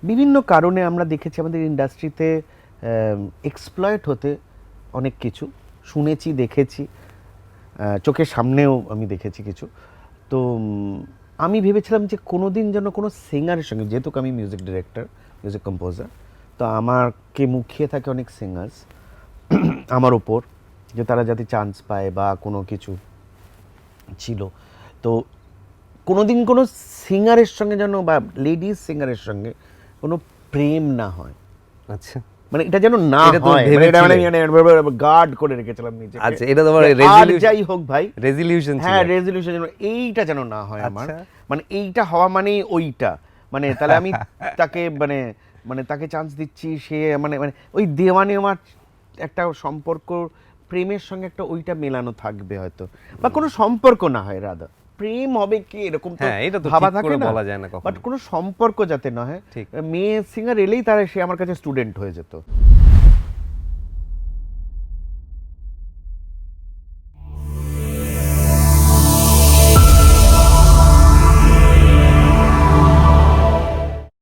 বিভিন্ন কারণে আমরা দেখেছি আমাদের ইন্ডাস্ট্রিতে এক্সপ্লয়েট হতে অনেক কিছু শুনেছি, দেখেছি, চোখের সামনেও আমি দেখেছি কিছু। তো আমি ভেবেছিলাম যে কোনো দিন যেন কোনো সিঙ্গারের সঙ্গে, যেহেতু আমি মিউজিক ডিরেক্টর, মিউজিক কম্পোজার, তো আমাকে মুখিয়ে থাকে অনেক সিঙ্গার্স আমার ওপর, যে তারা যাতে চান্স পায় বা কোনো কিছু ছিল। তো কোনোদিন কোনো সিঙ্গারের সঙ্গে যেন, বা লেডিস সিঙ্গারের সঙ্গে কোনো প্রেম না হয়, আচ্ছা মানে এটা যেন না এটা তুমি হয়, মানে এটা ভেবেছিলে? মানে গার্ড করে রেখেছিলাম নিজেকে। আচ্ছা, এটা তোমার যে আর resolution- যাই হোক ভাই, রেজলিউশন ছিল? হ্যাঁ রেজলিউশন যেন এইটা যেন না হয় আমার। আচ্ছা। মানে এইটা হওয়া মানেই ওইটা, মানে তাহলে আমি তাকে মানে মানে তাকে চান্স দিচ্ছি, সে মানে মানে ওই দেওয়া নেওয়ার একটা সম্পর্ক, প্রেমের সঙ্গে একটা ওইটা মেলানো থাকবে হয়তো, বা কোনো সম্পর্ক না হয়, রাদা প্রেম হবে কি এরকম তো হ্যাঁ, এটা তো ভাবা ঠিক থাকে করে না, বলা যায় না কখনো। বাট কোনো সম্পর্ক যাতে না হয়। ঠিক। মেয়ে সিঙ্গার এলেই তারা সে আমার কাছে স্টুডেন্ট হয়ে যেত।